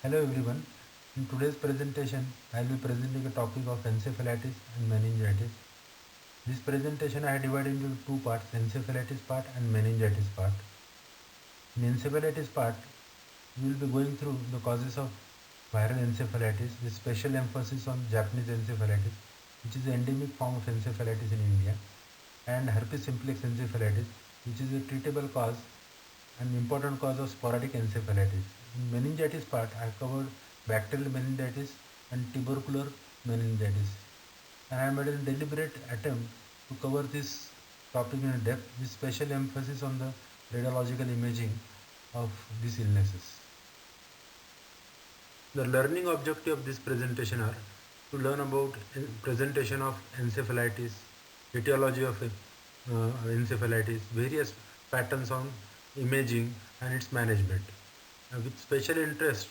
Hello everyone. In today's presentation, I will be presenting a topic of encephalitis and meningitis. This presentation I have divided into two parts, encephalitis part and meningitis part. In encephalitis part, we will be going through the causes of viral encephalitis with special emphasis on Japanese encephalitis, which is the endemic form of encephalitis in India, and herpes simplex encephalitis, which is a treatable cause and important cause of sporadic encephalitis. In meningitis part, I have covered bacterial meningitis and tubercular meningitis. And I made a deliberate attempt to cover this topic in depth with special emphasis on the radiological imaging of these illnesses. The learning objective of this presentation are to learn about presentation of encephalitis, etiology of encephalitis, various patterns on imaging and its management. With special interest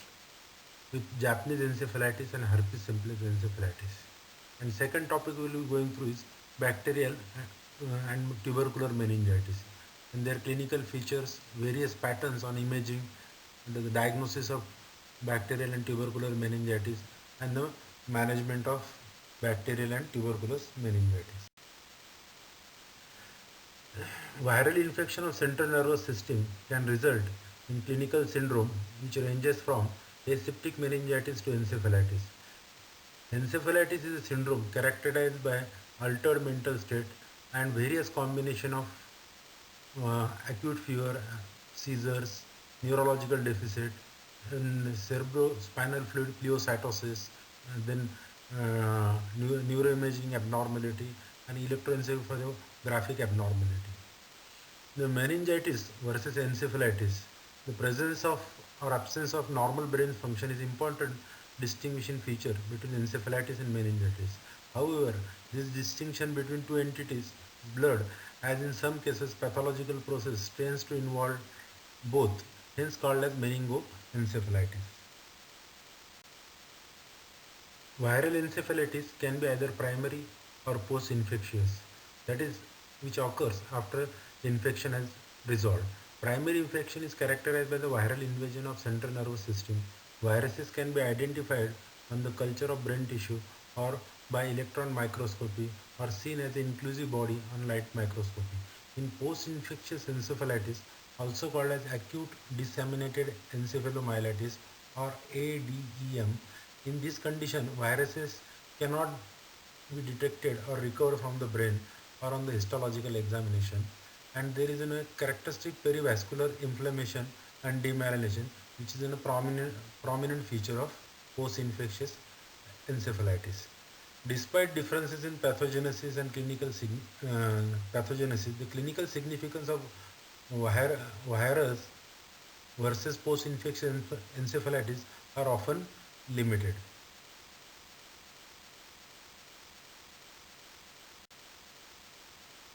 with Japanese encephalitis and herpes simplex encephalitis. And second topic we will be going through is bacterial and tubercular meningitis and their clinical features, various patterns on imaging, and the diagnosis of bacterial and tubercular meningitis, and the management of bacterial and tuberculous meningitis. Viral infection of central nervous system can result in clinical syndrome which ranges from aseptic meningitis to encephalitis. Encephalitis is a syndrome characterized by altered mental state and various combination of acute fever, seizures, neurological deficit, and cerebrospinal fluid pleocytosis, and then neuroimaging abnormality and electroencephalographic abnormality. The meningitis versus encephalitis. The presence of or absence of normal brain function is important distinguishing feature between encephalitis and meningitis. However, this distinction between two entities is blurred as in some cases pathological process tends to involve both, hence called as meningoencephalitis. Viral encephalitis can be either primary or post-infectious, that is, which occurs after infection has resolved. Primary infection is characterized by the viral invasion of central nervous system. Viruses can be identified on the culture of brain tissue or by electron microscopy or seen as an inclusive body on light microscopy. In post-infectious encephalitis, also called as acute disseminated encephalomyelitis or ADEM, in this condition, viruses cannot be detected or recovered from the brain or on the histological examination, and there is a characteristic perivascular inflammation and demyelination, which is a prominent feature of post-infectious encephalitis. Despite differences in pathogenesis and pathogenesis, the clinical significance of virus versus post-infection encephalitis are often limited.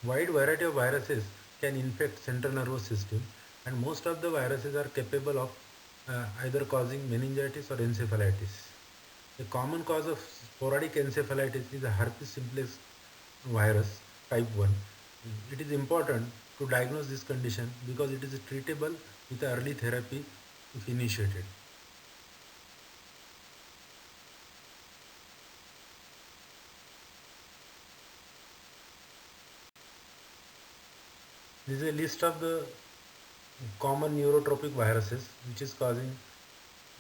Wide variety of viruses can infect central nervous system, and most of the viruses are capable of either causing meningitis or encephalitis. A common cause of sporadic encephalitis is a herpes simplex virus type 1. It is important to diagnose this condition because it is treatable with early therapy if initiated. This is a list of the common neurotropic viruses which is causing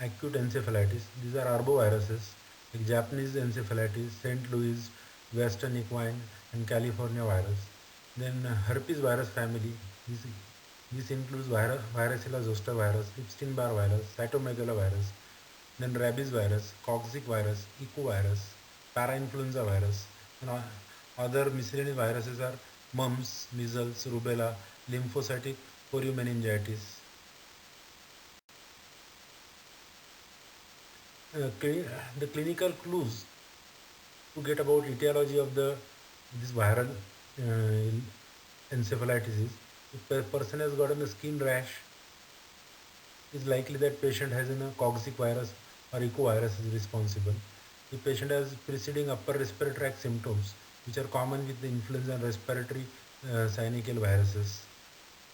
acute encephalitis. These are arboviruses like Japanese encephalitis, St. Louis, Western equine, and California virus. Then herpes virus family. This, this includes varicella zoster virus, Epstein-Barr virus, cytomegalovirus. Then rabies virus, coccic virus, ecovirus, parainfluenza virus. And other miscellaneous viruses are mumps, measles, rubella, lymphocytic choriomeningitis. The clinical clues to get about etiology of the this viral encephalitis is if a person has gotten a skin rash, it's likely that patient has a coccic virus or ecovirus is responsible. The patient has preceding upper respiratory tract symptoms, which are common with the influenza and respiratory syncytial viruses.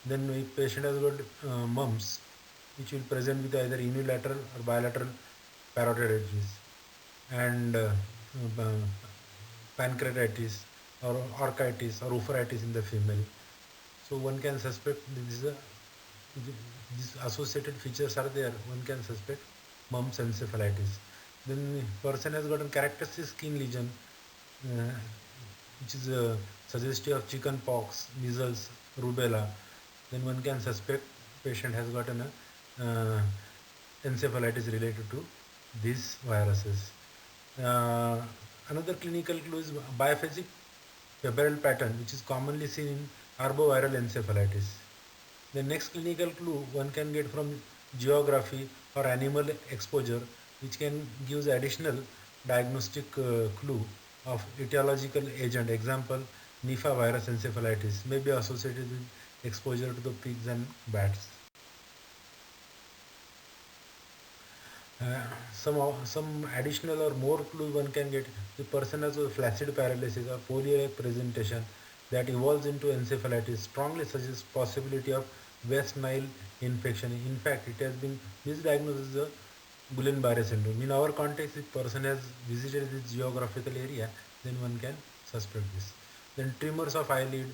Then if patient has got mumps, which will present with either unilateral or bilateral parotiditis, and uh, pancreatitis or orchitis or uveitis in the female. So one can suspect these associated features are there. One can suspect mumps encephalitis. Then person has got a characteristic skin lesion, uh, which is suggestive of chicken pox, measles, rubella. Then one can suspect patient has got an encephalitis related to these viruses. Uh, Another clinical clue is biphasic febrile pattern, which is commonly seen in arboviral encephalitis. The next clinical clue one can get from geography or animal exposure, which can give additional diagnostic clue of etiological agent. Example, Nipah virus encephalitis may be associated with exposure to the pigs and bats. Some additional or more clue one can get. The person has a flaccid paralysis or polio presentation that evolves into encephalitis strongly suggests possibility of West Nile infection. In fact, it has been misdiagnosed as a Guillain-Barré syndrome. In our context, if person has visited this geographical area, then one can suspect this. Then tremors of eyelid,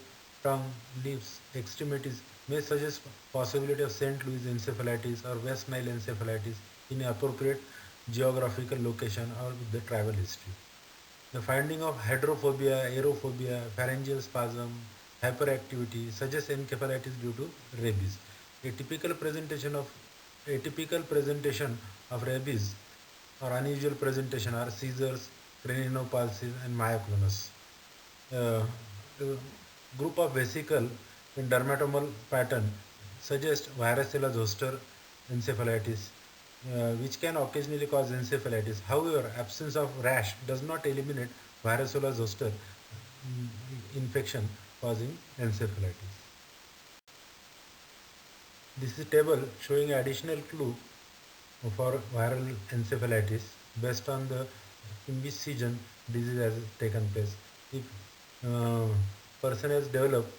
tongue, lips, extremities may suggest possibility of St. Louis encephalitis or West Nile encephalitis in appropriate geographical location or with the travel history. The finding of hydrophobia, aerophobia, pharyngeal spasm, hyperactivity suggests encephalitis due to rabies. A typical presentation of rabies or unusual presentation are seizures, cranionopalsy, and myoclonus. The group of vesicle in dermatomal pattern suggest varicella zoster encephalitis, which can occasionally cause encephalitis. However, absence of rash does not eliminate varicella zoster infection causing encephalitis. This is a table showing additional clue for viral encephalitis based on the in which season disease has taken place. If person has developed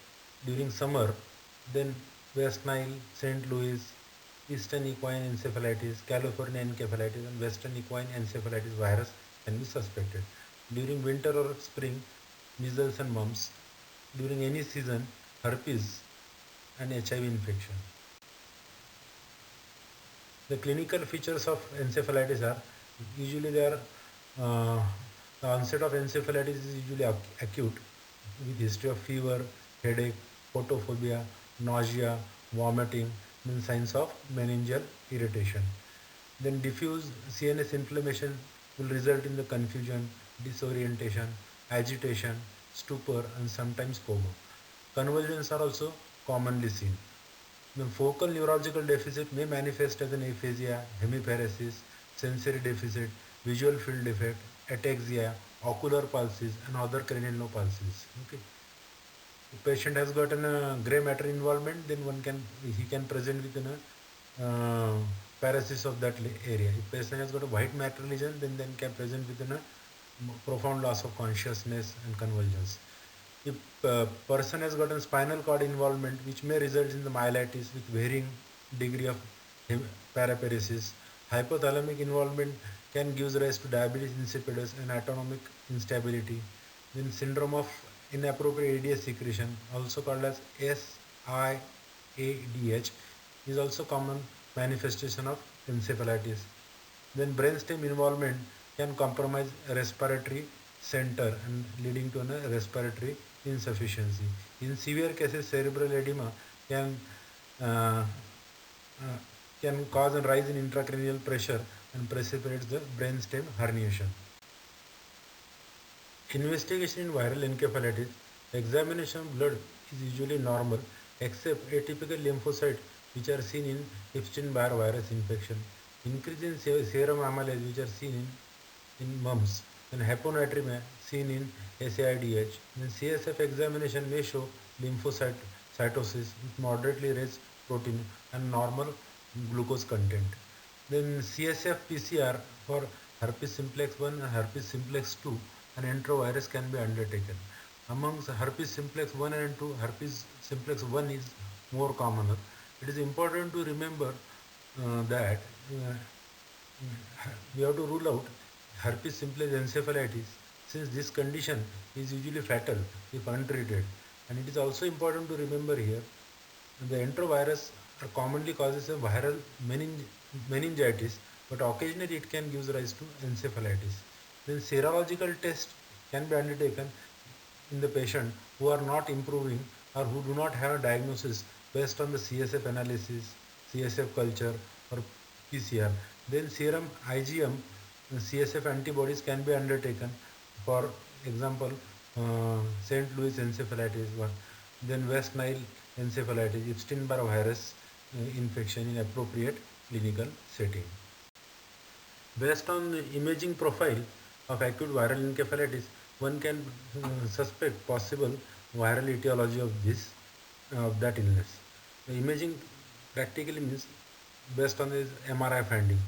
during summer, then West Nile, St. Louis, Eastern equine encephalitis, California encephalitis, and Western equine encephalitis virus can be suspected. During winter or spring, measles and mumps. During any season, herpes and HIV infection. The clinical features of encephalitis are usually they are the onset of encephalitis is usually acute with history of fever, headache, photophobia, nausea, vomiting, and signs of meningeal irritation. Then diffuse CNS inflammation will result in the confusion, disorientation, agitation, stupor, and sometimes coma. Convulsions are also commonly seen. The focal neurological deficit may manifest as an aphasia, hemiparesis, sensory deficit, visual field defect, ataxia, ocular palsies, and other cranial palsies. Okay. If patient has gotten a gray matter involvement, then he can present with paresis of that area. If patient has got a white matter lesion, then can present with a profound loss of consciousness and convulsions. If person has gotten spinal cord involvement, which may result in the myelitis with varying degree of paraparesis, hypothalamic involvement can give rise to diabetes insipidus and autonomic instability. Then syndrome of inappropriate ADH secretion, also called as SIADH, is also common manifestation of encephalitis. Then brainstem involvement can compromise respiratory center and leading to a respiratory insufficiency. In severe cases, cerebral edema can uh, uh, can cause a rise in intracranial pressure and precipitates the brainstem herniation. Investigation in viral encephalitis, examination of blood is usually normal except atypical lymphocytes which are seen in Epstein-Barr virus infection. Increase in serum amylase which are seen in mumps and hyponatremia seen in SIDH. Then CSF examination may show lymphocytosis with moderately raised protein and normal glucose content. Then CSF PCR for herpes simplex 1 and herpes simplex 2 and enterovirus can be undertaken. Amongst herpes simplex 1 and 2, herpes simplex 1 is more common. It is important to remember that we have to rule out herpes simplex encephalitis since this condition is usually fatal if untreated. And it is also important to remember here the enterovirus are commonly causes a viral meningitis, but occasionally it can give rise to encephalitis. Then serological tests can be undertaken in the patient who are not improving or who do not have a diagnosis based on the CSF analysis, CSF culture or PCR. Then serum IgM CSF antibodies can be undertaken. For example, St. Louis encephalitis, then West Nile encephalitis, Epstein-Barr virus infection in appropriate clinical setting. Based on the imaging profile of acute viral encephalitis, one can suspect possible viral etiology of that illness. The imaging practically means based on this MRI finding.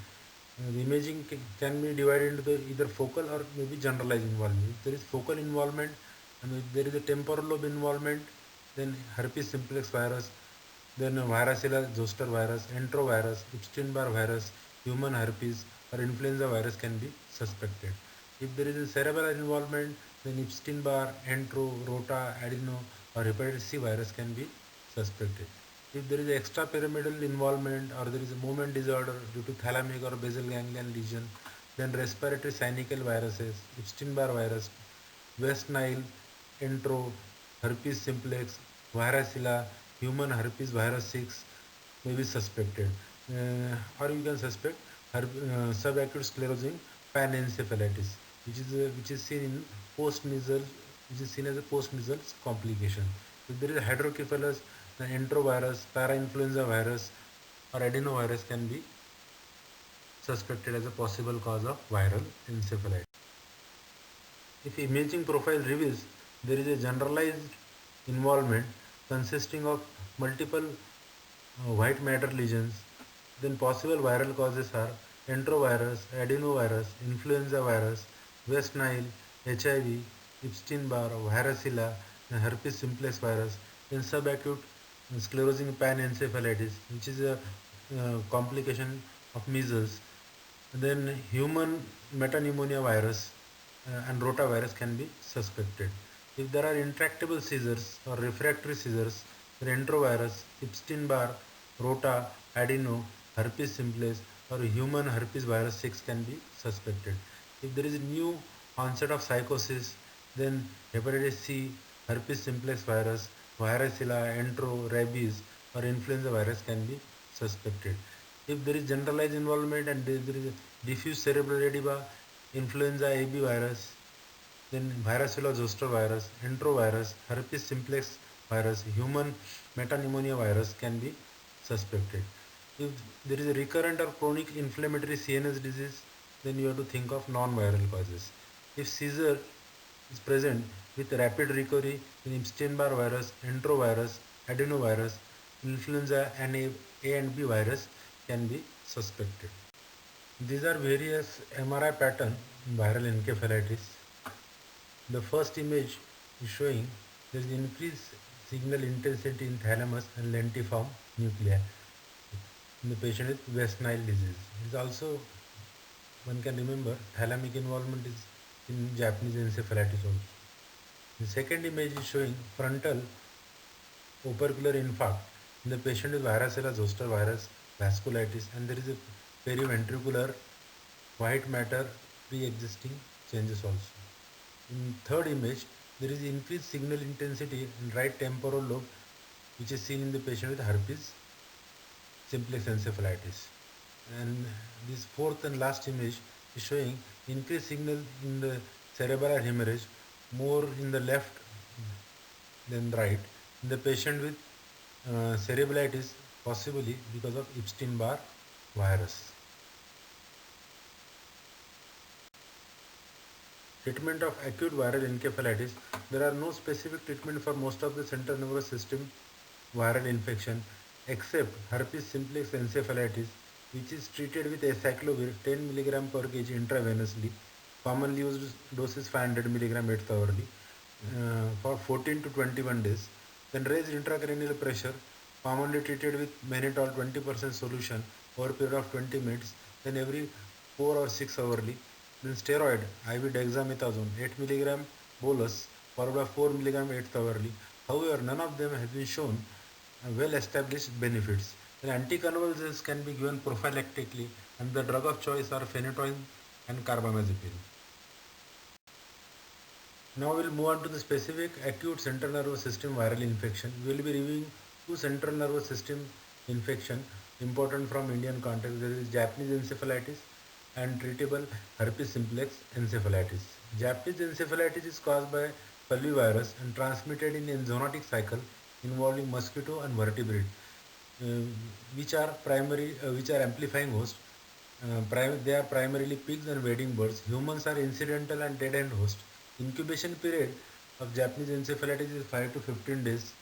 The imaging can be divided into either focal or maybe generalized involvement. If there is focal involvement and if there is a temporal lobe involvement, then herpes simplex virus, then varicella zoster virus, enterovirus, Epstein-Barr virus, human herpes or influenza virus can be suspected. If there is a cerebral involvement, then Epstein-Barr, entero, rota, adeno or hepatitis C virus can be suspected. If there is extrapyramidal involvement or there is a movement disorder due to thalamic or basal ganglion lesion, then respiratory syncytial viruses, Epstein-Barr virus, West Nile, entero, herpes simplex, varicella, human herpes virus 6 may be suspected. Or you can suspect subacute sclerosing panencephalitis, which is seen in post-nasal, which is seen as a post-nasal complication. If there is hydrocephalus, the enterovirus, parainfluenza virus, or adenovirus can be suspected as a possible cause of viral encephalitis. If imaging profile reveals there is a generalized involvement consisting of multiple white matter lesions, then possible viral causes are enterovirus, adenovirus, influenza virus, West Nile, HIV, Epstein-Barr, varicella, and herpes simplex virus, then subacute sclerosing panencephalitis, which is a complication of measles, then human metapneumonia virus and rotavirus can be suspected. If there are intractable seizures or refractory seizures, enterovirus, Epstein-Barr, rota, adeno, herpes simplex, or human herpes virus 6 can be suspected. If there is a new onset of psychosis, then hepatitis C, herpes simplex virus, varicella, entero, rabies, or influenza virus can be suspected. If there is generalized involvement and there is a diffuse cerebral edema, influenza AB virus, then varicella zoster virus, enterovirus, herpes simplex virus, human metapneumonia virus can be suspected. If there is a recurrent or chronic inflammatory CNS disease, then you have to think of non-viral causes. If seizure is present with rapid recovery in Epstein-Barr virus, enterovirus, adenovirus, influenza and A and B virus can be suspected. These are various MRI pattern in viral encephalitis. The first image is showing there is increased signal intensity in thalamus and lentiform nuclei in the patient with West Nile disease. It is also, one can remember, thalamic involvement is in Japanese encephalitis also. The second image is showing frontal opercular infarct in the patient with varicella zoster virus vasculitis, and there is a periventricular white matter pre-existing changes also. In third image, there is increased signal intensity in right temporal lobe, which is seen in the patient with herpes simplex encephalitis. And this fourth and last image is showing increased signal in the cerebral hemorrhage, more in the left than right, in the patient with cerebralitis, possibly because of Epstein-Barr virus. Treatment of acute viral encephalitis. There are no specific treatment for most of the central nervous system viral infection except herpes simplex encephalitis, which is treated with acyclovir 10 mg per kg intravenously. Commonly used dose is 500 mg 8th hourly for 14 to 21 days. Then raised intracranial pressure, commonly treated with mannitol 20% solution over a period of 20 minutes. Then every 4 or 6 hourly. Then steroid IV dexamethasone 8 milligram bolus followed by 4 milligram 8th hourly. However, none of them have been shown well established benefits. Then anticonvulsants can be given prophylactically, and the drug of choice are phenytoin and carbamazepine. Now we'll move on to the specific acute central nervous system viral infection. We will be reviewing two central nervous system infection important from Indian context. There is Japanese encephalitis and treatable herpes simplex encephalitis. Japanese encephalitis is caused by virus and transmitted in a zoonotic cycle involving mosquito and vertebrate, uh, which are amplifying hosts. They are primarily pigs and wading birds. Humans are incidental and dead-end hosts. Incubation period of Japanese encephalitis is 5 to 15 days.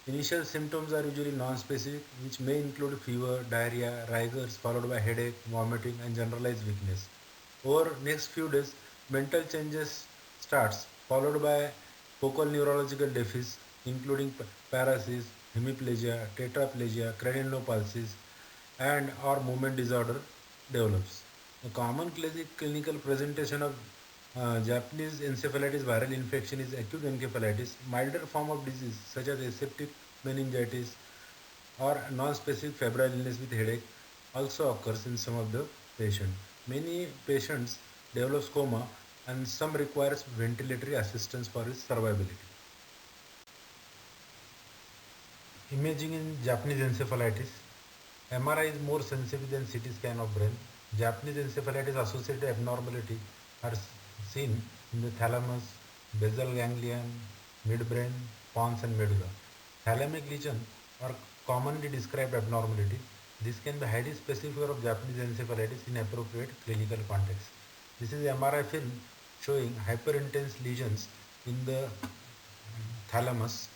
Initial symptoms are usually non-specific, which may include fever, diarrhea, rigors, followed by headache, vomiting, and generalized weakness. Over next few days, mental changes starts, followed by focal neurological deficits, including paralysis, hemiplegia, tetraplegia, cranial palsy, and or movement disorder develops. A common clinical presentation of Japanese encephalitis viral infection is acute encephalitis. Milder form of disease such as aseptic meningitis or non-specific febrile illness with headache also occurs in some of the patients. Many patients develop coma and some requires ventilatory assistance for its survivability. Imaging in Japanese encephalitis. MRI is more sensitive than CT scan of brain. Japanese encephalitis associated abnormality are seen in the thalamus, basal ganglion, midbrain, pons and medulla. Thalamic lesion are commonly described abnormality. This can be highly specific of Japanese encephalitis in appropriate clinical context. This is MRI film showing hyperintense lesions in the thalamus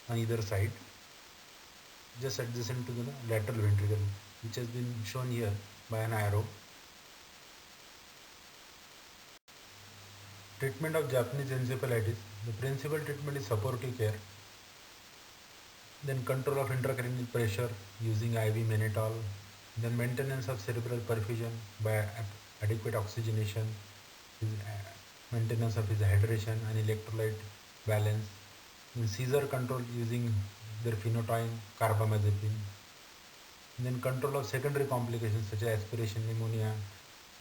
on either side, just adjacent to the lateral ventricle, which has been shown here by an arrow. Treatment of Japanese encephalitis. The principal treatment is supportive care. Then control of intracranial pressure using IV mannitol. Then maintenance of cerebral perfusion by adequate oxygenation, maintenance of his hydration and electrolyte balance. Then seizure control using their phenytoin, carbamazepine. Then control of secondary complications such as aspiration pneumonia,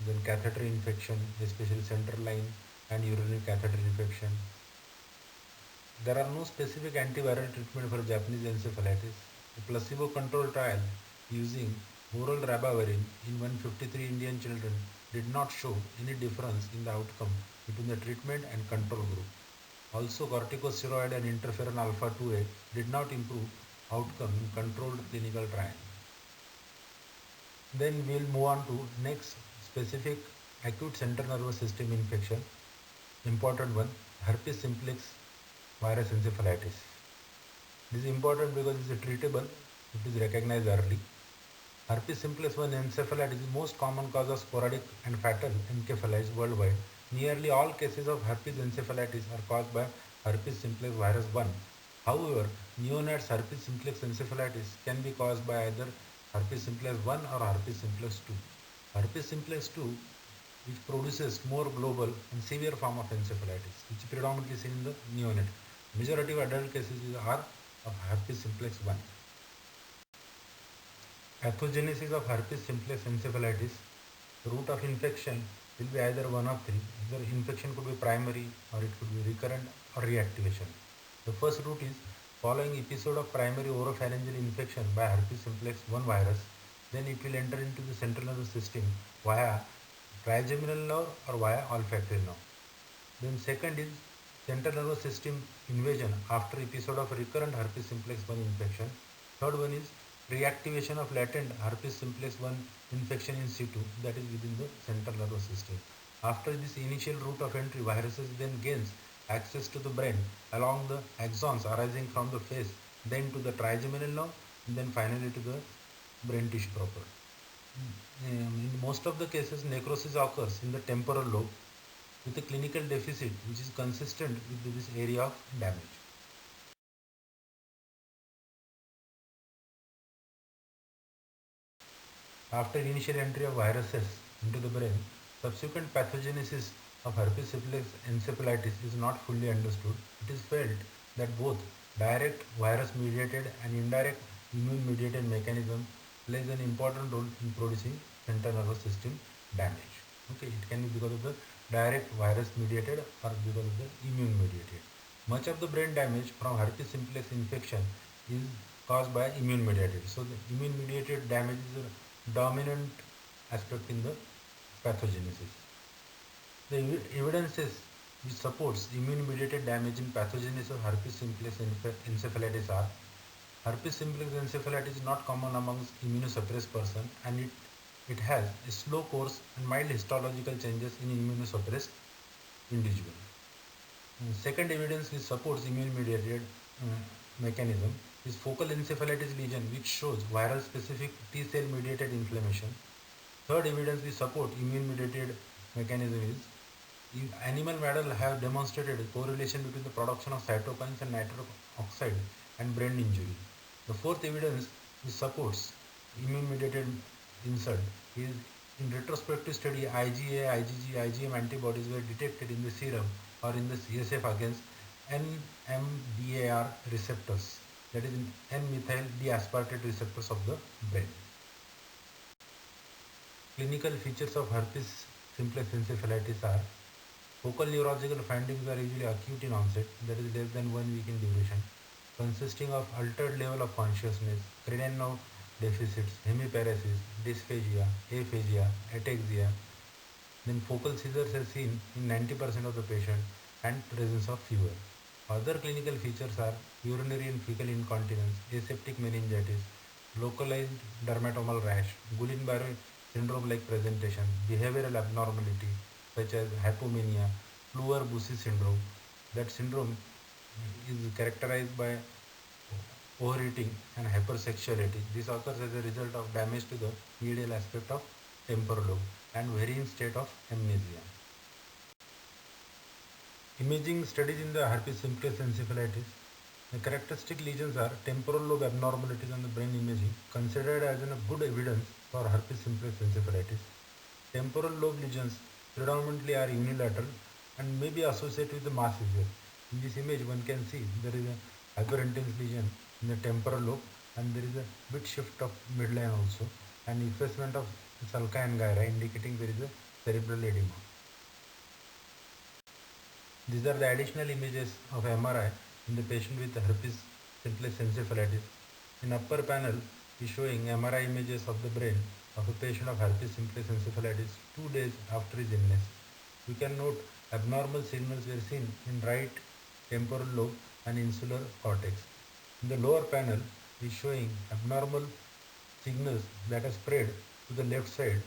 then catheter infection, especially central line and urinary catheter infection. There are no specific antiviral treatment for Japanese encephalitis. A placebo-controlled trial using oral ribavirin in 153 Indian children did not show any difference in the outcome between the treatment and control group. Also, corticosteroid and interferon alpha 2A did not improve outcome in controlled clinical trial. Then we will move on to next specific acute central nervous system infection. Important one, herpes simplex virus encephalitis. This is important because it is treatable, it is recognized early. Herpes simplex 1 encephalitis is the most common cause of sporadic and fatal encephalitis worldwide. Nearly all cases of herpes encephalitis are caused by herpes simplex virus 1. However, neonates herpes simplex encephalitis can be caused by either herpes simplex 1 or herpes simplex 2. Herpes simplex 2, which produces more global and severe form of encephalitis, which is predominantly seen in the neonate. Majority of adult cases are of herpes simplex 1. Pathogenesis of herpes simplex encephalitis. Route of infection will be either one of three. Either infection could be primary or it could be recurrent or reactivation. The first route is following episode of primary oropharyngeal infection by herpes simplex 1 virus. Then it will enter into the central nervous system via trigeminal nerve or via olfactory nerve. Then second is central nervous system invasion after episode of recurrent herpes simplex 1 infection. Third one is reactivation of latent herpes simplex 1 infection in situ, that is within the central nervous system. After this initial route of entry, viruses then gains access to the brain along the axons arising from the face, then to the trigeminal nerve, and then finally to the brain tissue proper. In most of the cases, necrosis occurs in the temporal lobe with a clinical deficit which is consistent with this area of damage. After initial entry of viruses into the brain, subsequent pathogenesis of herpes simplex encephalitis is not fully understood. It is felt that both direct virus-mediated and indirect immune-mediated mechanism plays an important role in producing central nervous system damage. Okay, it can be because of the direct virus-mediated or because of the immune-mediated. Much of the brain damage from herpes simplex infection is caused by immune-mediated. So the immune-mediated damage is a dominant aspect in the pathogenesis. The evidences which supports immune-mediated damage in pathogenesis of herpes simplex encephalitis are: herpes simplex encephalitis is not common amongst immunosuppressed person, and it has a slow course and mild histological changes in immunosuppressed individual. Second evidence which supports immune-mediated mechanism is focal encephalitis lesion, which shows viral specific T cell mediated inflammation. Third evidence which support immune-mediated mechanism is animal models have demonstrated a correlation between the production of cytokines and nitric oxide and brain injury. The fourth evidence which supports immune-mediated insult is in retrospective study IgA, IgG, IgM antibodies were detected in the serum or in the CSF against NMDAR receptors, that is N-methyl D-aspartate receptors of the brain. Clinical features of herpes simplex encephalitis are: focal neurological findings are usually acute in onset, that is less than 1 week in duration, consisting of altered level of consciousness, cranial nerve deficits, hemiparesis, dysphagia, aphasia, ataxia. Then focal seizures are seen in 90% of the patient and presence of fever. Other clinical features are urinary and fecal incontinence, aseptic meningitis, localized dermatomal rash, Guillain-Barré syndrome-like presentation, behavioral abnormality such as hypomania, Kluver-Bucy syndrome. That syndrome is characterized by overeating and hypersexuality. This occurs as a result of damage to the medial aspect of temporal lobe and varying state of amnesia. Imaging studies in the herpes simplex encephalitis. The characteristic lesions are temporal lobe abnormalities on the brain imaging, considered as a good evidence for herpes simplex encephalitis. Temporal lobe lesions predominantly are unilateral and may be associated with the mass seizure. In this image, one can see there is a hyperintense lesion in the temporal lobe, and there is a bit shift of midline also, and effacement of sulci and gyri, indicating there is a cerebral edema. These are the additional images of MRI in the patient with herpes simplex encephalitis. In upper panel is showing MRI images of the brain of a patient of herpes simplex encephalitis 2 days after his illness. You can note abnormal signals were seen in right temporal lobe and insular cortex. In the lower panel is showing abnormal signals that are spread to the left side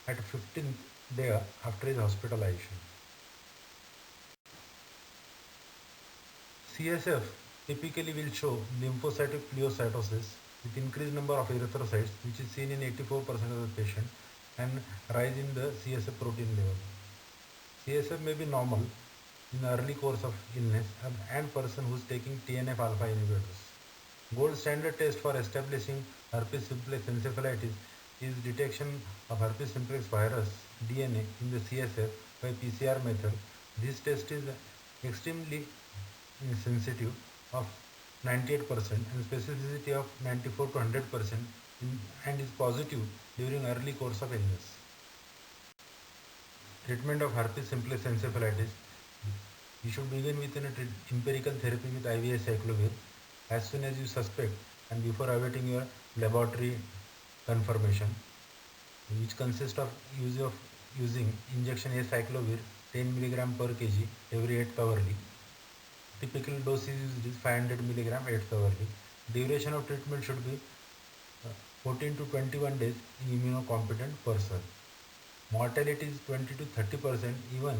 at 15th day after his hospitalization. CSF typically will show lymphocytic pleocytosis with increased number of erythrocytes, which is seen in 84% of the patient, and rise in the CSF protein level. CSF may be normal in the early course of illness and person who is taking TNF alpha inhibitors. Gold standard test for establishing herpes simplex encephalitis is detection of herpes simplex virus DNA in the CSF by PCR method. This test is extremely sensitive of 98% and specificity of 94 to 100% and is positive during early course of illness. Treatment of herpes simplex encephalitis. You should begin with an empirical therapy with IVA cyclovir as soon as you suspect and before awaiting your laboratory confirmation, which consists of using injection acyclovir 10 mg per kg every 8th hourly. Typical dose is 500 mg 8th hourly. Duration of treatment should be 14 to 21 days in immunocompetent person. Mortality is 20 to 30% even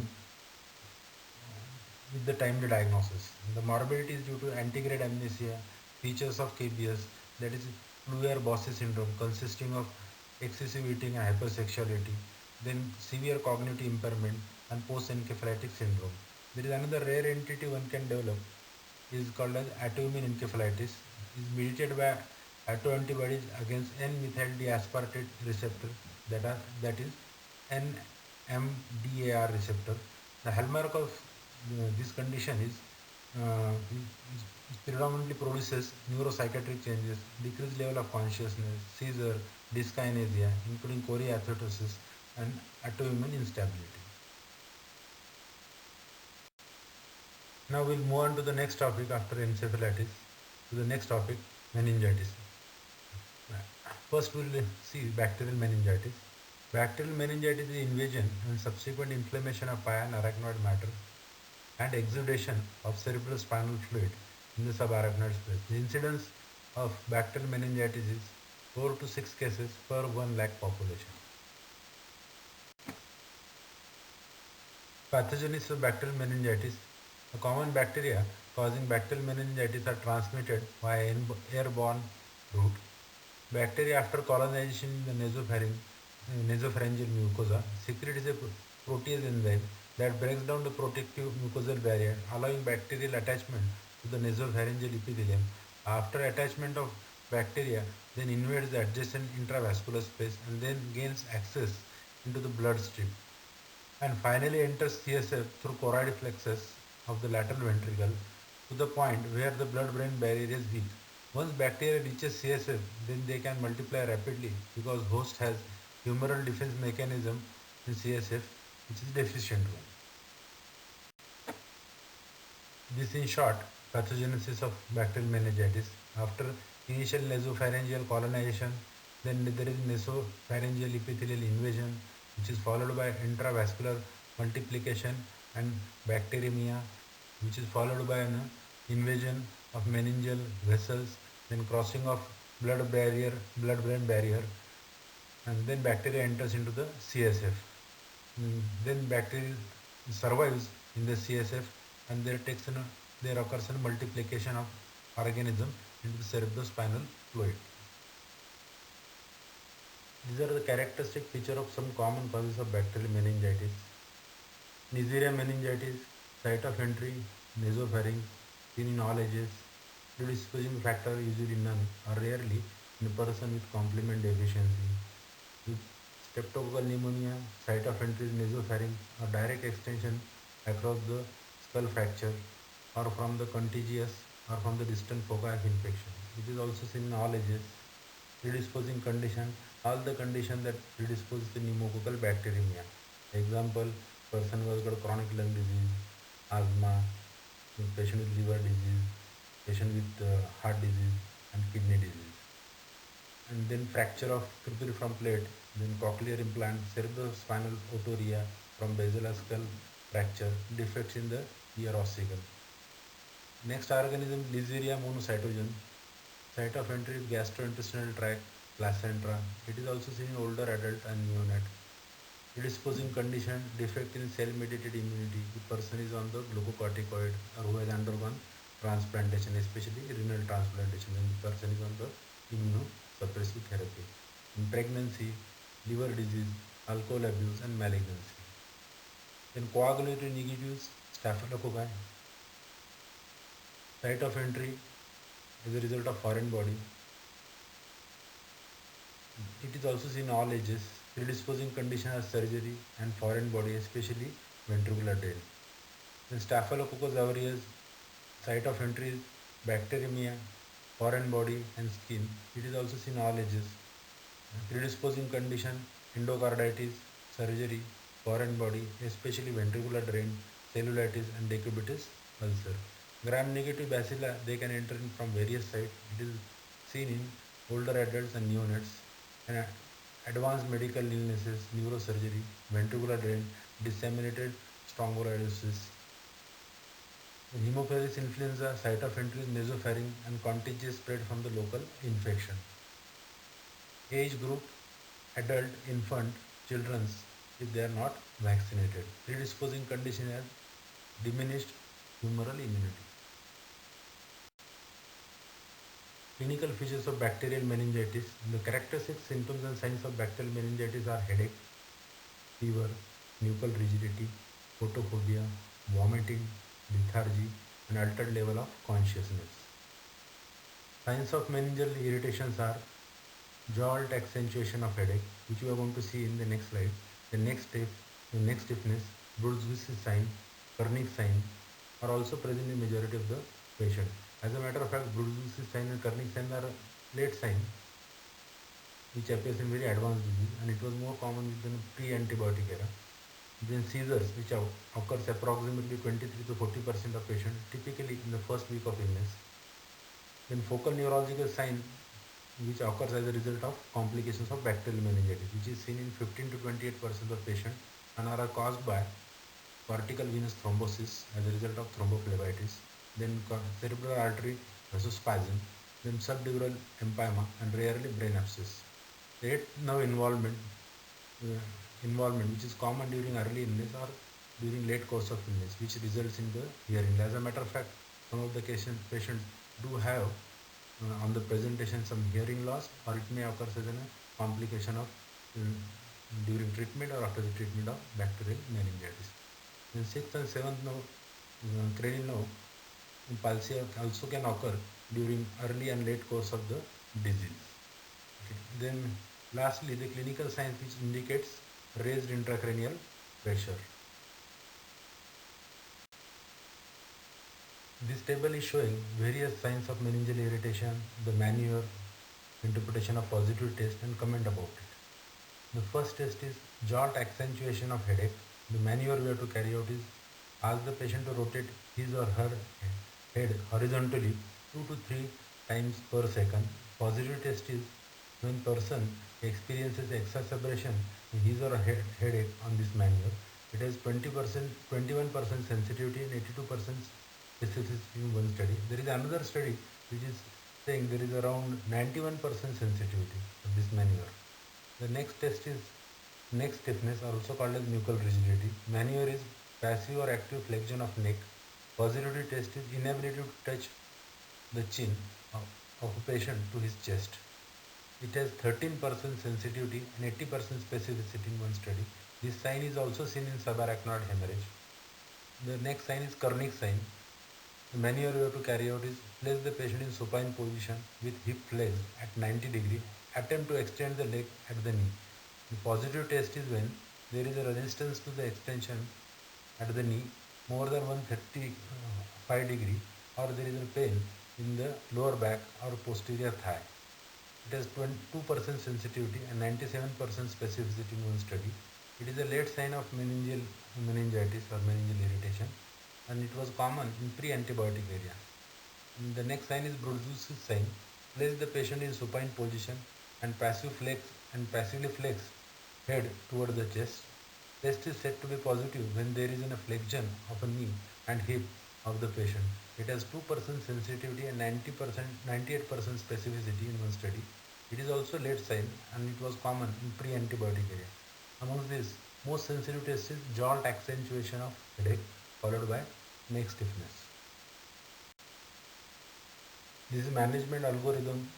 with the timely diagnosis. The morbidity is due to antegrade amnesia, features of KBS, that is Kluver-Bucy syndrome consisting of excessive eating and hypersexuality, then severe cognitive impairment and post-encephalitic syndrome. There is another rare entity one can develop is called as autoimmune encephalitis. It is mediated by autoantibodies against N-methyl D-aspartate receptor that is NMDAR receptor. The hallmark of this condition is predominantly produces neuropsychiatric changes, decreased level of consciousness, seizure, dyskinesia, including choreoathetosis, and autoimmune instability. Now we'll move on to the next topic after encephalitis, to the next topic, meningitis. First, we'll see bacterial meningitis. Bacterial meningitis is invasion and subsequent inflammation of pia and arachnoid matter and exudation of cerebrospinal fluid in the subarachnoid space. The incidence of bacterial meningitis is 4 to 6 cases per 1 lakh population. Pathogenesis of bacterial meningitis. The common bacteria causing bacterial meningitis are transmitted via airborne route. Bacteria after colonization in the nasopharyngeal mucosa secretes a protease enzyme that breaks down the protective mucosal barrier, allowing bacterial attachment to the nasopharyngeal epithelium. After attachment of bacteria, then invades the adjacent intravascular space and then gains access into the bloodstream and finally enters CSF through choroid plexus of the lateral ventricle to the point where the blood-brain barrier is weak. Once bacteria reaches CSF, then they can multiply rapidly because host has humoral defense mechanism in CSF which is deficient one. This in short pathogenesis of bacterial meningitis. After initial nasopharyngeal colonization, then there is nasopharyngeal epithelial invasion which is followed by intravascular multiplication and bacteremia which is followed by an invasion of meningeal vessels, then crossing of blood-brain barrier, and then bacteria enters into the CSF. Then bacteria survives in the CSF and there occurs a multiplication of organism into the cerebrospinal fluid. These are the characteristic features of some common causes of bacterial meningitis. Neisseria meningitis, site of entry, nasopharynx, seen in all ages, predisposing factor usually none or rarely in a person with complement deficiency. With streptococcal pneumonia, site of entry is nasopharynx or direct extension across the skull fracture or from the contagious or from the distant foci of infection. It is also seen in all ages. Predisposing condition, all the conditions that predispose to pneumococcal bacteremia. Example, person who has got chronic lung disease, asthma, patient with liver disease, patient with heart disease and kidney disease. And then fracture of cribriform plate, then cochlear implant, cerebrospinal otorrhea from basilar skull fracture, defects in the ear ossicle. Next organism, Listeria monocytogenes. Site of entry is gastrointestinal tract, placenta. It is also seen in older adult and neonate. Predisposing condition, defect in cell-mediated immunity. The person is on the glucocorticoid or who has undergone transplantation, especially renal transplantation, when the person is on the immunosuppressive therapy. In pregnancy, liver disease, alcohol abuse and malignancy. Then coagulative negatives, staphylococci. Site of entry as a result of foreign body. It is also seen in all ages. Predisposing condition are surgery and foreign body, especially ventricular drain. Then Staphylococcus aureus, site of entry is bacteremia, foreign body and skin. It is also seen in all ages. Predisposing condition endocarditis, surgery, foreign body, especially ventricular drain, cellulitis and decubitus ulcer. Gram-negative bacilla, they can enter in from various sites. It is seen in older adults and neonates. And advanced medical illnesses, neurosurgery, ventricular drain, disseminated strongyloidosis. In Haemophilus influenza, site of entry is nasopharynx and contagious spread from the local infection. Age group, adult, infant, children, if they are not vaccinated. Predisposing condition as diminished humoral immunity. Clinical features of bacterial meningitis. The characteristic symptoms and signs of bacterial meningitis are headache, fever, nuchal rigidity, photophobia, vomiting, lethargy, and altered level of consciousness. Signs of meningeal irritations are jolt accentuation of headache, which we are going to see in the next slide, The neck stiffness, Brudzinski sign, Kernig sign are also present in majority of the patient. As a matter of fact, Brudzinski sign and Kernig sign are late sign which appears in very advanced disease, and it was more common within pre-antibiotic era. Then seizures, which occurs approximately 23 to 40% of patients, typically in the first week of illness. Then focal neurological sign, which occurs as a result of complications of bacterial meningitis, which is seen in 15 to 28% of patients and are caused by cortical venous thrombosis as a result of thrombophlebitis, then cerebral artery vasospasm, then subdural empyema, and rarely brain abscess. Late nerve uh, involvement, which is common during early illness or during late course of illness, which results in the hearing. As a matter of fact, some of the patients do have on the presentation some hearing loss, or it may occur as a complication of during treatment or after the treatment of bacterial meningitis. In sixth and seventh nerve, cranial nerve palsy also can occur during early and late course of the disease. Okay. Then lastly, the clinical signs which indicates raised intracranial pressure. This table is showing various signs of meningeal irritation, the manner, interpretation of positive test, and comment about it. The first test is jolt accentuation of headache. The maneuver we have to carry out is ask the patient to rotate his or her head horizontally 2 to 3 times per second. Positive test is when person experiences exacerbation in his or her headache on this maneuver. It has 20%, 21% sensitivity and 82% specificity in one study. There is another study which is saying there is around 91% sensitivity of this maneuver. The next test is neck stiffness, also called as nuchal rigidity. Maneuver is passive or active flexion of neck. Positivity test is inability to touch the chin of a patient to his chest. It has 13% sensitivity and 80% specificity in one study. This sign is also seen in subarachnoid hemorrhage. The next sign is Kernig sign. The maneuver you have to carry out is place the patient in supine position with hip flexed at 90 degree. Attempt to extend the leg at the knee. The positive test is when there is a resistance to the extension at the knee more than 135 degree, or there is a pain in the lower back or posterior thigh. It has 22% sensitivity and 97% specificity in one study. It is a late sign of meningitis or meningeal irritation, and it was common in pre-antibiotic area. And the next sign is Brudzinski sign. Place the patient in supine position and passively flex head toward the chest. Test is said to be positive when there is a flexion of a knee and hip of the patient. It has 2% sensitivity and 98% specificity in one study. It is also late sign, and it was common in pre-antibiotic area. Amongst these, most sensitive test is jolt accentuation of headache followed by neck stiffness. This is management algorithm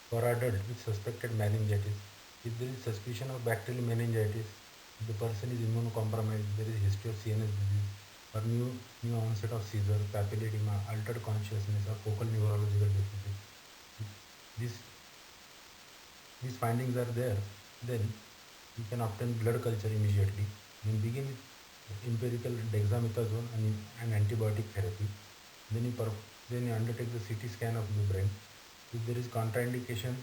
for adult with suspected meningitis. If there is suspicion of bacterial meningitis, if the person is immunocompromised, there is history of CNS disease, or new onset of seizure, papilledema, altered consciousness, or focal neurological deficit. These these findings are there, then you can obtain blood culture immediately. Then begin with empirical dexamethasone and antibiotic therapy. Then you undertake the CT scan of the brain. If there is contraindication,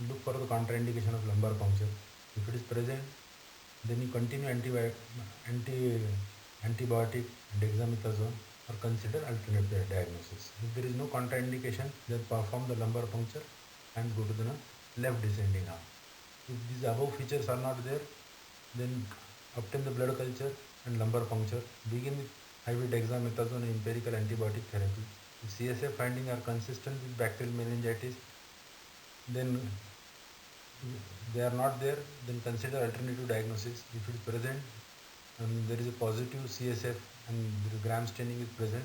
look for the contraindication of lumbar puncture. If it is present, then you continue antibiotic dexamethasone or consider alternate diagnosis. If there is no contraindication, then perform the lumbar puncture and go to the left descending arm. If these above features are not there, then obtain the blood culture and lumbar puncture. Begin with IV dexamethasone and empirical antibiotic therapy. If CSF findings are consistent with bacterial meningitis, then they are not there, then consider alternative diagnosis. If it is present and there is a positive CSF and the gram staining is present,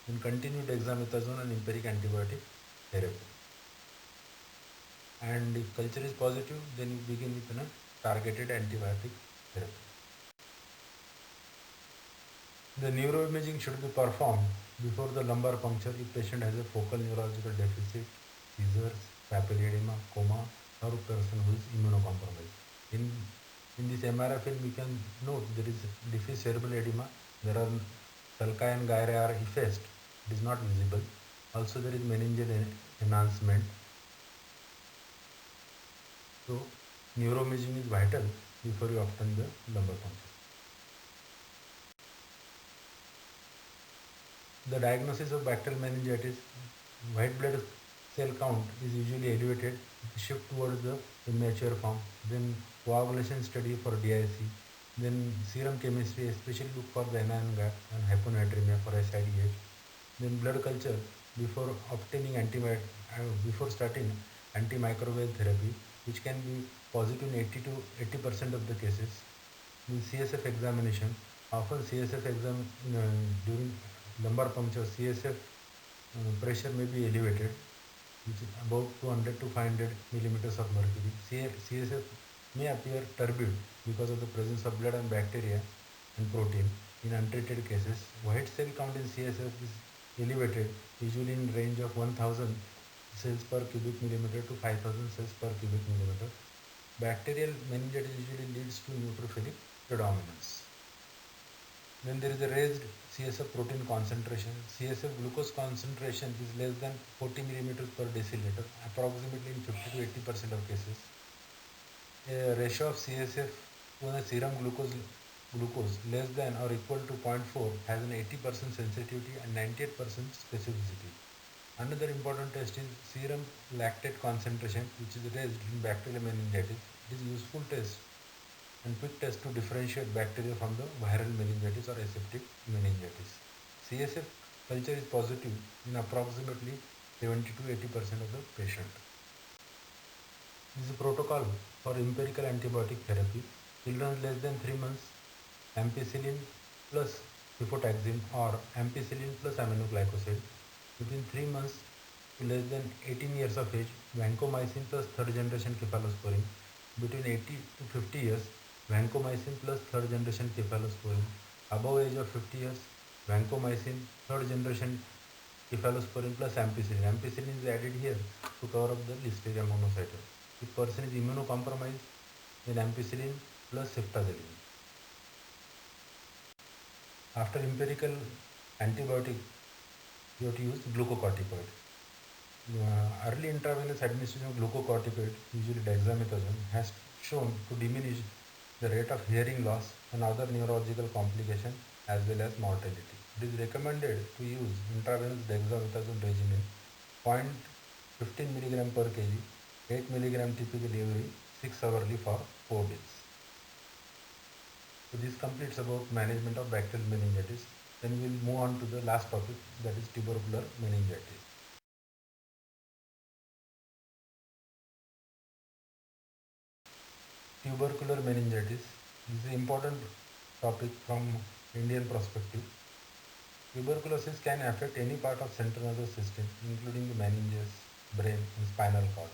then continue dexamethasone and empiric antibiotic therapy. And if culture is positive, then you begin with a targeted antibiotic therapy. The neuroimaging should be performed before the lumbar puncture if patient has a focal neurological deficit, seizures, papilledema, coma, or person who is immunocompromised. In In this MRI film, we can note there is diffuse cerebral edema. There are sulci and gyri are effaced. It is not visible. Also, there is meningeal enhancement. So, neuroimaging is vital before you obtain the lumbar puncture. The diagnosis of bacterial meningitis, white blood cell count is usually elevated, shift towards the immature form, then coagulation study for DIC, then serum chemistry, especially look for the anion gap and hyponatremia for SIDH, then blood culture before obtaining before starting antimicrobial therapy, which can be positive in 80 to 80% of the cases. The CSF examination, often CSF exam during lumbar puncture, CSF pressure may be elevated, which is about 200 to 500 millimeters of mercury. CSF may appear turbid because of the presence of blood and bacteria and protein. In untreated cases, white cell count in CSF is elevated, usually in range of 1000 cells per cubic millimeter to 5000 cells per cubic millimeter. Bacterial meningitis usually leads to neutrophilic predominance. Then there is a raised CSF protein concentration. CSF glucose concentration is less than 40 millimeters per deciliter, approximately in 50 to 80% of cases. A ratio of CSF to the serum glucose less than or equal to 0.4 has an 80% sensitivity and 98% specificity. Another important test is serum lactate concentration, which is raised in bacterial meningitis. It is a useful test and quick test to differentiate bacteria from the viral meningitis or aseptic meningitis. CSF culture is positive in approximately 70 to 80% of the patient. This is a protocol for empirical antibiotic therapy. Children less than 3 months, ampicillin plus cefotaxime or ampicillin plus aminoglycoside. Between 3 months to less than 18 years of age, vancomycin plus third generation cephalosporin. Between 80 to 50 years, vancomycin plus third generation cephalosporin. Above age of 50 years, vancomycin third generation cephalosporin plus ampicillin. Ampicillin is added here to cover up the Listeria monocyte. If person is immunocompromised, then ampicillin plus ceftazidime. After empirical antibiotic, you have to use glucocorticoid. Early intravenous administration of glucocorticoid, usually dexamethasone, has shown to diminish the rate of hearing loss and other neurological complications as well as mortality. It is recommended to use intravenous dexamethasone regimen 0.15 mg per kg, 8 mg typically every 6 hourly for 4 days. So this completes about management of bacterial meningitis. Then we will move on to the last topic, that is tubercular meningitis. Tubercular meningitis is an important topic from Indian perspective. Tuberculosis can affect any part of central nervous system, including the meninges, brain, and spinal cord.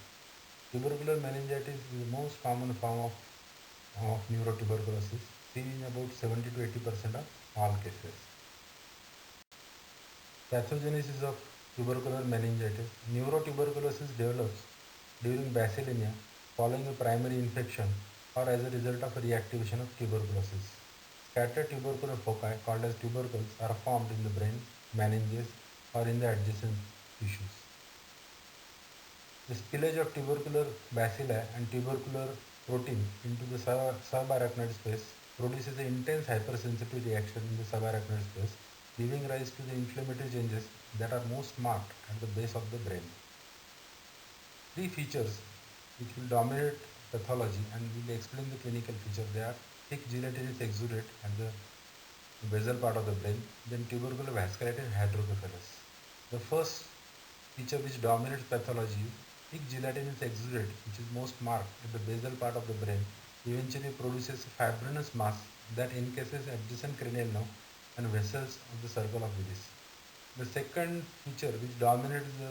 Tubercular meningitis is the most common form of neurotuberculosis, seen in about 70 to 80% of all cases. Pathogenesis of tubercular meningitis. Neurotuberculosis develops during bacillemia following a primary infection or as a result of a reactivation of tuberculosis. Scattered tubercular foci called as tubercles are formed in the brain, meninges, or in the adjacent tissues. The spillage of tubercular bacilli and tubercular protein into the subarachnoid space produces an intense hypersensitive reaction in the subarachnoid space, giving rise to the inflammatory changes that are most marked at the base of the brain. Three features which will dominate pathology and will explain the clinical feature. They are thick gelatinous exudate at the basal part of the brain, then tubercular vasculitis and hydrocephalus. The first feature which dominates pathology is thick gelatinous exudate, which is most marked at the basal part of the brain, eventually produces a fibrinous mass that encases adjacent cranial nerve and vessels of the circle of Willis. The second feature which dominates the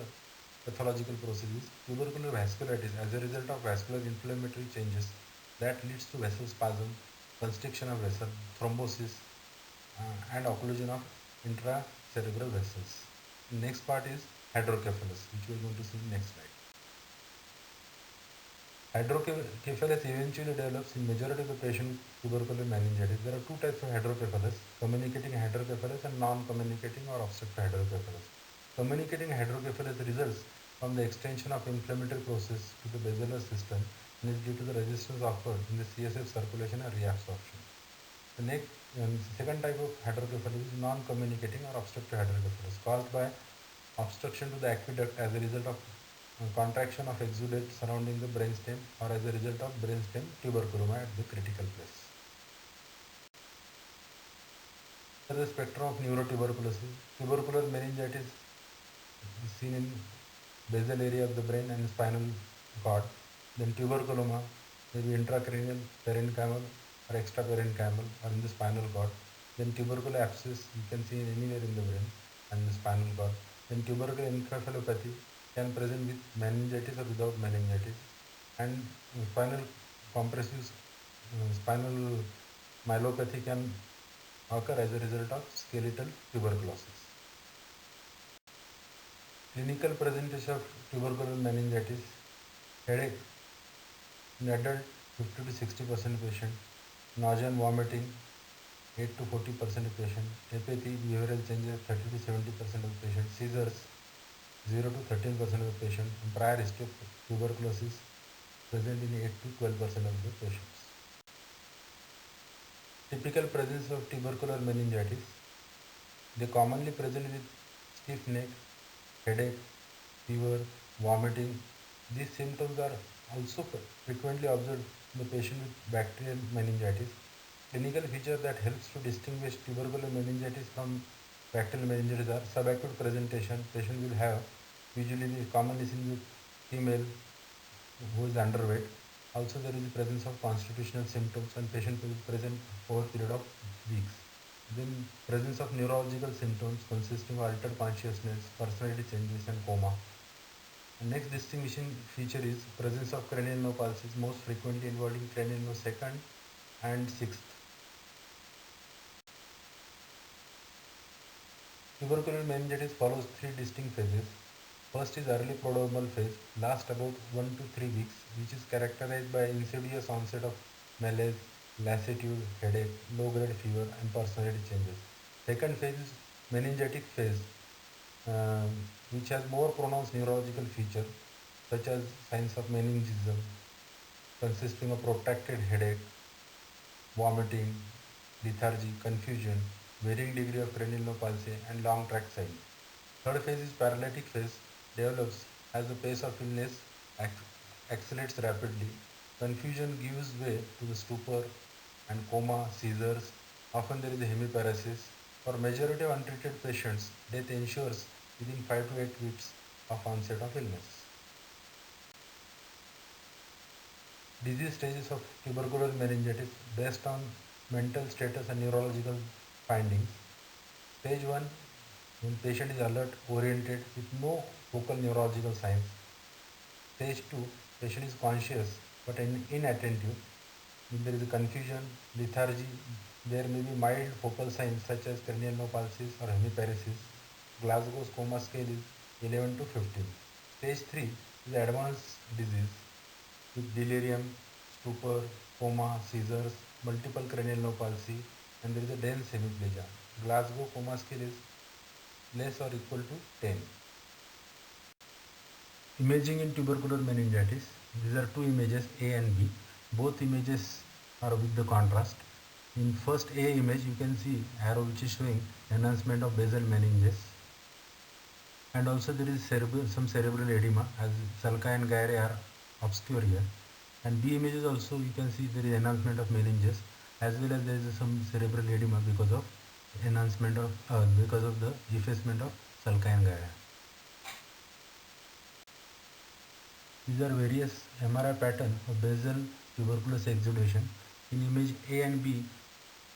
pathological process is tubercular vasculitis as a result of vascular inflammatory changes that leads to vasospasm, constriction of vessel, thrombosis, and occlusion of intracerebral vessels. The next part is hydrocephalus, which we are going to see in next slide. Hydrocephalus eventually develops in majority of the patient with tubercular meningitis. There are two types of hydrocephalus: communicating hydrocephalus and non-communicating or obstructive hydrocephalus. Communicating hydrocephalus results from the extension of inflammatory process to the basilar system and is due to the resistance offered in the CSF circulation and reabsorption. The next second type of hydrocephalus is non-communicating or obstructive hydrocephalus, caused by obstruction to the aqueduct as a result of contraction of exudate surrounding the brainstem or as a result of brainstem tuberculoma at the critical place. The spectrum of neurotuberculosis. Tubercular meningitis is seen in basal area of the brain and spinal cord. Then tuberculoma may be intracranial, parenchymal or extraparenchymal or in the spinal cord. Then tubercular abscess you can see anywhere in the brain and the spinal cord. Then tubercular encephalopathy can present with meningitis or without meningitis. And spinal compressive spinal myelopathy can occur as a result of skeletal tuberculosis. Clinical presentation of tubercular meningitis: headache in adult 50 to 60% patient, nausea and vomiting 8 to 40% of patient, apathy, behavioral changes 30 to 70% of patient, seizures 0 to 13% of the patient, and prior history of tuberculosis present in 8 to 12% of the patients. Typical presence of tubercular meningitis: they commonly present with stiff neck, headache, fever, vomiting. These symptoms are also frequently observed in the patient with bacterial meningitis. Clinical features that helps to distinguish tubercular meningitis from bacterial meningitis are subacute presentation. Patient will have usually commonly seen with female who is underweight. Also there is the presence of constitutional symptoms and patient will present over a period of weeks. Then presence of neurological symptoms consisting of altered consciousness, personality changes and coma. The next distinguishing feature is presence of cranial nerve pulses, most frequently involving cranial nerve second and sixth. Tubercular meningitis follows three distinct phases. First is early prodromal phase, lasts about 1 to 3 weeks, which is characterized by insidious onset of malaise, lassitude, headache, low-grade fever, and personality changes. Second phase is meningitic phase, which has more pronounced neurological features such as signs of meningism, consisting of protracted headache, vomiting, lethargy, confusion, varying degree of cranial nerve palsy, and long tract signs. Third phase is paralytic phase, develops as the pace of illness accelerates rapidly. Confusion gives way to the stupor and coma, seizures. Often there is a hemiparesis. For majority of untreated patients, death ensures within 5 to 8 weeks of onset of illness. Disease stages of tubercular meningitis based on mental status and neurological findings. Stage 1, when patient is alert, oriented with no focal neurological signs. Stage 2, patient is conscious but inattentive. If there is a confusion, lethargy, there may be mild focal signs such as cranial nerve palsy or hemiparesis. Glasgow's coma scale is 11 to 15. Stage 3 is advanced disease with delirium, stupor, coma, seizures, multiple cranial nerve palsy, and there is a dense hemiplegia. Glasgow coma scale is less or equal to 10. Imaging in tubercular meningitis. These are two images, A and B. Both images are with the contrast. In first A image, you can see arrow which is showing enhancement of basal meninges, and also there is some cerebral edema as sulci and gyri are obscure here. And B images also you can see there is enhancement of meninges as well as there is some cerebral edema because of enhancement of because of the effacement of sulci and gyri. These are various MRI pattern of basal tuberculous exudation. In image A and B,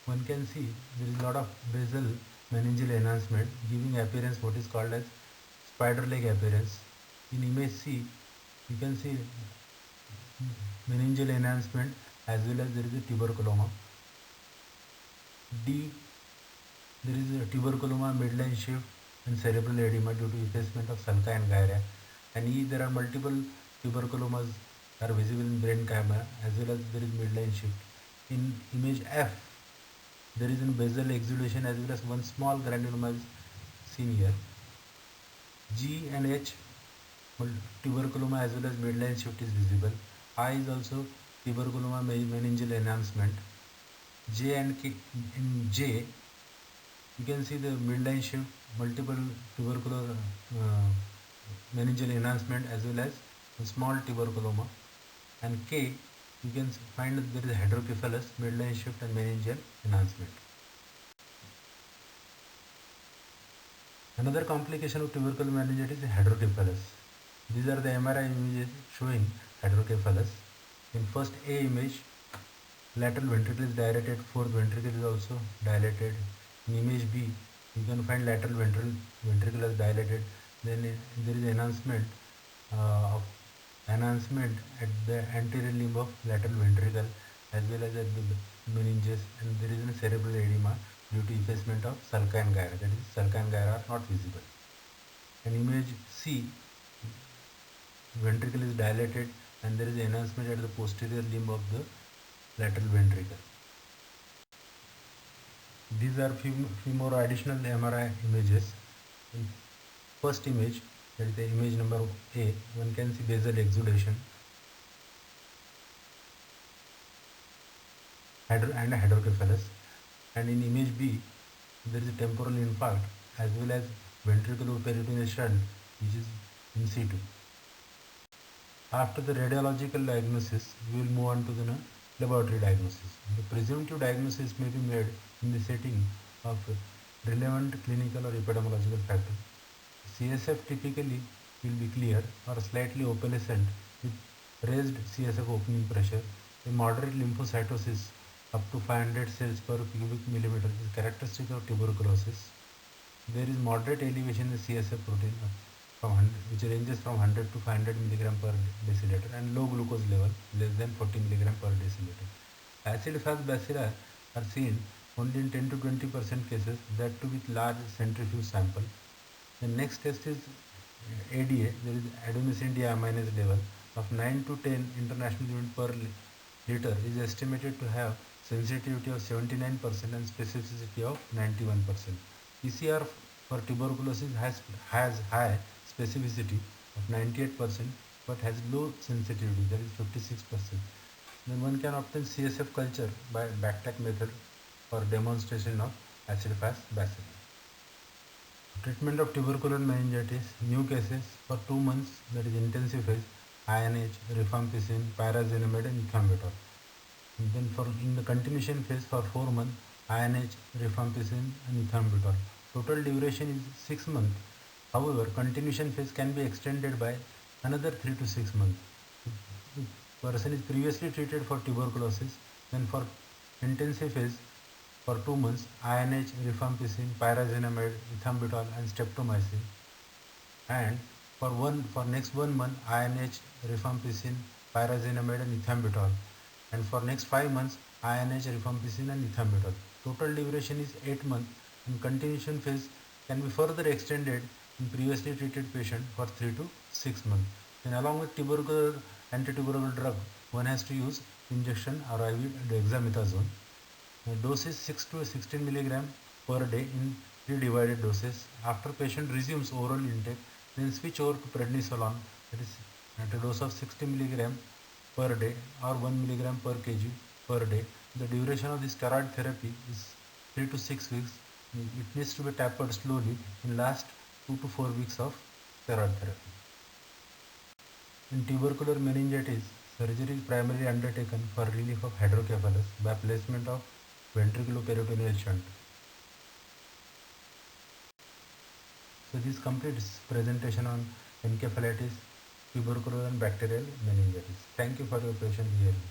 one can see there is a lot of basal meningeal enhancement giving appearance what is called as spider leg appearance. In image C, you can see meningeal enhancement as well as there is a tuberculoma. D, there is a tuberculoma, midline shift and cerebral edema due to effacement of sulci and gyri. And E, there are multiple tuberculomas are visible in brain camera, as well as there is midline shift. In image F, there is a basal exudation as well as one small granuloma is seen here. G and H, tuberculoma as well as midline shift is visible. I is also tuberculoma meningeal enhancement. J and K, in J, you can see the midline shift, multiple tubercular meningeal enhancement as well as a small tuberculoma. And K, you can find that there is hydrocephalus, midline shift and meningeal enhancement. Another complication of tubercular meningitis is hydrocephalus. These are the MRI images showing hydrocephalus. In first A image, lateral ventricle is dilated, fourth ventricle is also dilated. In image B, you can find lateral ventricle is dilated. Then there is of enhancement at the anterior limb of lateral ventricle as well as at the meninges, and there is a cerebral edema due to effacement of sulci and gyra. That is, sulci and gyra are not visible. In image C, ventricle is dilated and there is enhancement at the posterior limb of the lateral ventricle. These are few more additional MRI images. In first image, that is the image number A, one can see basal exudation and hydrocephalus, and in image B, there is a temporal infarct as well as ventriculoperitoneal shunt, which is in situ. After the radiological diagnosis, we will move on to the laboratory diagnosis. The presumptive diagnosis may be made in the setting of relevant clinical or epidemiological factor. CSF typically will be clear or slightly opalescent with raised CSF opening pressure. A moderate lymphocytosis up to 500 cells per cubic millimeter is characteristic of tuberculosis. There is moderate elevation in the CSF protein which ranges from 100 to 500 milligram per deciliter, and low glucose level less than 40 milligram per deciliter. Acid-fast bacilli are seen only in 10 to 20% cases, that too with large centrifuge sample. The next test is ADA, there is adenosine deaminase level of 9 to 10 international unit per liter is estimated to have sensitivity of 79% and specificity of 91%. PCR for tuberculosis has high specificity of 98% but has low sensitivity, that is 56%. Then one can obtain CSF culture by BACTEC method for demonstration of acid-fast bacilli. Treatment of tubercular meningitis, new cases for 2 months, that is intensive phase, INH, rifampicin, pyrazinamide and ethambutol. And then in the continuation phase for 4 months, INH, rifampicin and ethambutol. Total duration is 6 months. However, continuation phase can be extended by another 3 to 6 months. If person is previously treated for tuberculosis, then for intensive phase for 2 months, INH, rifampicin, pyrazinamide, ethambutol and streptomycin. And for next 1 month, INH, rifampicin, pyrazinamide and ethambutol. And for next 5 months, INH, rifampicin and ethambutol. Total duration is 8 months, and continuation phase can be further extended in previously treated patient for 3 to 6 months. Then along with tubercular anti-tubercular drug, one has to use injection or IV dexamethasone. The dose is 6 to 16 milligram per day in 3 divided doses. After patient resumes oral intake, then switch over to prednisolone, that is at a dose of 60 milligram per day or 1 milligram per kg per day. The duration of this steroid therapy is 3 to 6 weeks. It needs to be tapered slowly in last 2 to 4 weeks of steroid therapy. In tubercular meningitis, surgery is primarily undertaken for relief of hydrocephalus by placement of ventriculoperitoneal shunt. So this completes presentation on encephalitis, tubercular and bacterial meningitis. Thank you for your patient hearing.